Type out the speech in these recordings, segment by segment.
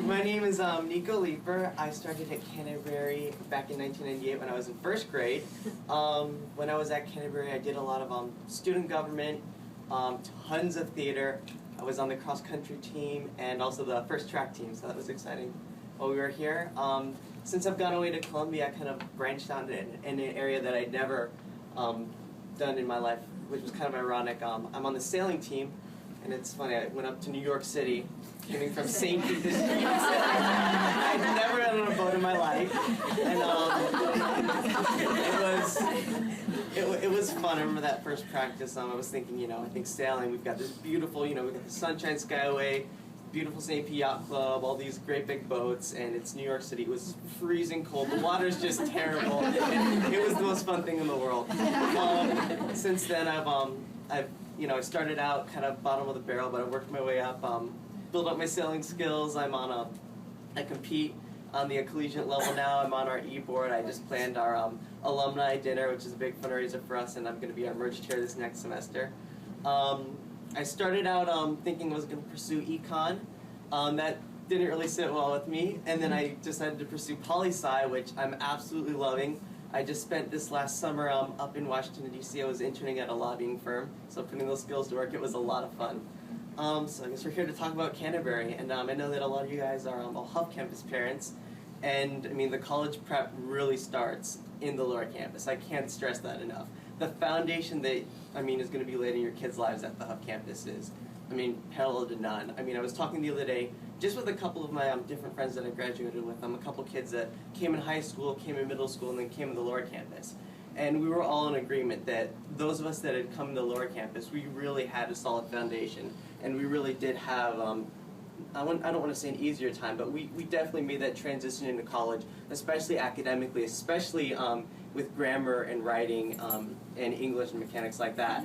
My name is Nico Leeper. I started at Canterbury back in 1998 when I was in first grade. When I was at Canterbury, I did a lot of student government, tons of theater. I was on the cross-country team and also the first track team, so that was exciting while we were here. Since I've gone away to Columbia, I kind of branched out in an area that I'd never done in my life, which was kind of ironic. I'm on the sailing team, and it's funny, I went up to New York City, coming from St. Pete to New York City. I'd never been on a boat in my life, and it was fun. I remember that first practice. I was thinking, I think sailing, we've got this beautiful, we've got the Sunshine Skyway, beautiful St. Pete Yacht Club, all these great big boats, and it's New York City. It was freezing cold. The water's just terrible. And it was the most fun thing in the world. Since then, I started out kind of bottom of the barrel, but I worked my way up, built up my sailing skills. I compete on the collegiate level now. I'm on our e-board. I just planned our alumni dinner, which is a big fundraiser for us, and I'm going to be our merge chair this next semester. I started out thinking I was going to pursue econ. That didn't really sit well with me, and then I decided to pursue poli-sci, which I'm absolutely loving. I just spent this last summer up in Washington, D.C. I was interning at a lobbying firm, so putting those skills to work, it was a lot of fun. So I guess we're here to talk about Canterbury, and I know that a lot of you guys are all Huff Campus parents, and I mean the college prep really starts in the lower campus. I can't stress that enough. The foundation that is going to be laid in your kids' lives at the Huff campus is, parallel to none. I was talking the other day just with a couple of my different friends that I graduated with. A couple kids that came in high school, came in middle school, and then came to the lower campus. And we were all in agreement that those of us that had come to the lower campus, we really had a solid foundation, and we really did have, I don't want to say an easier time, but we definitely made that transition into college, especially academically, especially with grammar and writing and English and mechanics like that.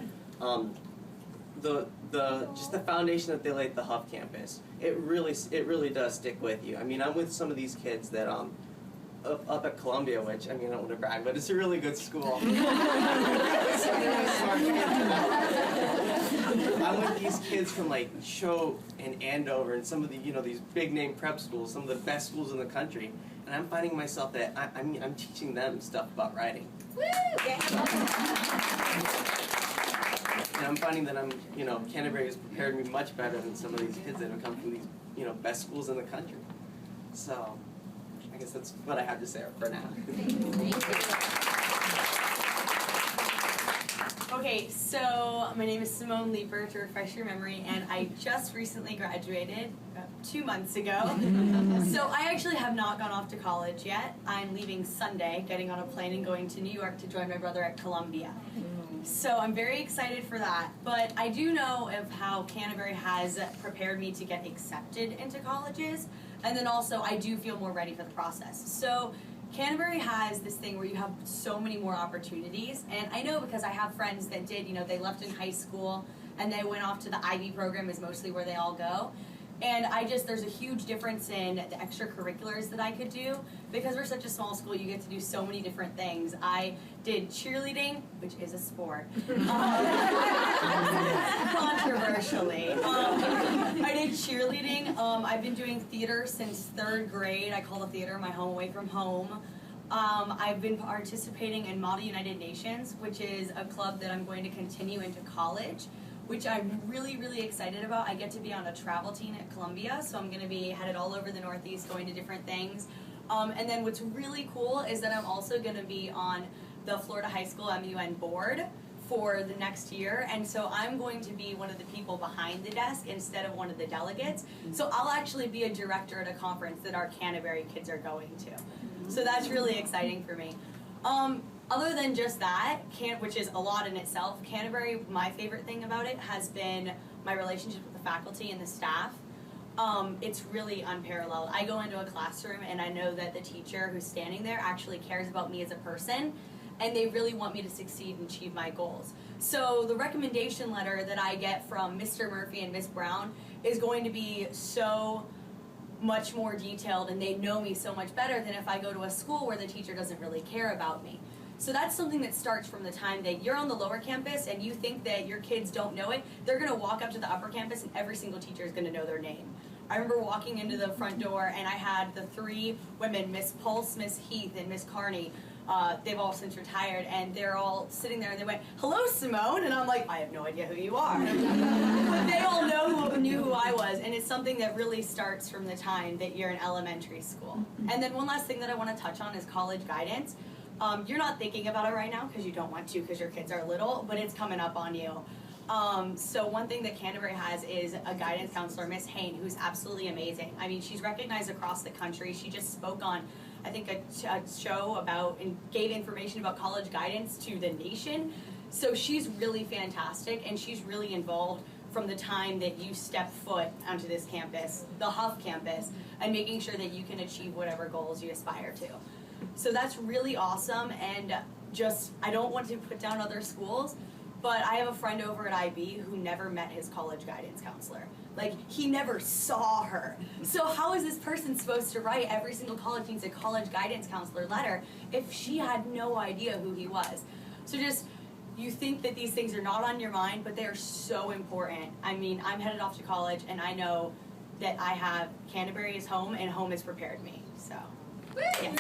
Just the foundation that they laid at the Huff campus, it really does stick with you. I'm with some of these kids that up at Columbia, which I don't want to brag, but it's a really good school. I'm with these kids from like Choate and Andover and some of the these big name prep schools, some of the best schools in the country, and I'm finding myself that I'm teaching them stuff about writing. Woo! And I'm finding that Canterbury has prepared me much better than some of these kids that have come from these best schools in the country. So I guess that's what I have to say for now. Okay, so my name is Simone Leeper, to refresh your memory, and I just recently graduated about 2 months ago. So I actually have not gone off to college yet. I'm leaving Sunday, getting on a plane and going to New York to join my brother at Columbia. So I'm very excited for that, but I do know of how Canterbury has prepared me to get accepted into colleges, and then also I do feel more ready for the process. So Canterbury has this thing where you have so many more opportunities, and I know because I have friends that did, they left in high school and they went off to the IB program is mostly where they all go. And there's a huge difference in the extracurriculars that I could do. Because we're such a small school, you get to do so many different things. I did cheerleading, which is a sport. Controversially. I did cheerleading. I've been doing theater since 3rd grade. I call the theater my home away from home. I've been participating in Model United Nations, which is a club that I'm going to continue into college, which I'm really, really excited about. I get to be on a travel team at Columbia, so I'm going to be headed all over the Northeast going to different things. And then what's really cool is that I'm also going to be on the Florida High School MUN board for the next year, and so I'm going to be one of the people behind the desk instead of one of the delegates. So I'll actually be a director at a conference that our Canterbury kids are going to. So that's really exciting for me. Other than just that, which is a lot in itself, Canterbury, my favorite thing about it has been my relationship with the faculty and the staff. It's really unparalleled. I go into a classroom and I know that the teacher who's standing there actually cares about me as a person, and they really want me to succeed and achieve my goals. So the recommendation letter that I get from Mr. Murphy and Miss Brown is going to be so much more detailed, and they know me so much better than if I go to a school where the teacher doesn't really care about me. So that's something that starts from the time that you're on the lower campus and you think that your kids don't know it. They're going to walk up to the upper campus and every single teacher is going to know their name. I remember walking into the front door and I had the 3 women, Miss Pulse, Miss Heath, and Miss Carney. They've all since retired, and they're all sitting there and they went, "Hello, Simone," and I'm like, I have no idea who you are. But they all knew who I was, and it's something that really starts from the time that you're in elementary school. And then one last thing that I want to touch on is college guidance. You're not thinking about it right now because you don't want to because your kids are little, but it's coming up on you. So one thing that Canterbury has is a guidance counselor, Miss Hain, who's absolutely amazing. I mean, she's recognized across the country. She just spoke on, I think, a show about and gave information about college guidance to the nation. So she's really fantastic, and she's really involved from the time that you step foot onto this campus, the Huff campus, and making sure that you can achieve whatever goals you aspire to. So that's really awesome, and just, I don't want to put down other schools, but I have a friend over at IB who never met his college guidance counselor. Like, he never saw her. So how is this person supposed to write every single college needs a college guidance counselor letter if she had no idea who he was? So just, you think that these things are not on your mind, but they are so important. I mean, I'm headed off to college, and I know that I have Canterbury as home, and home has prepared me. So, yeah.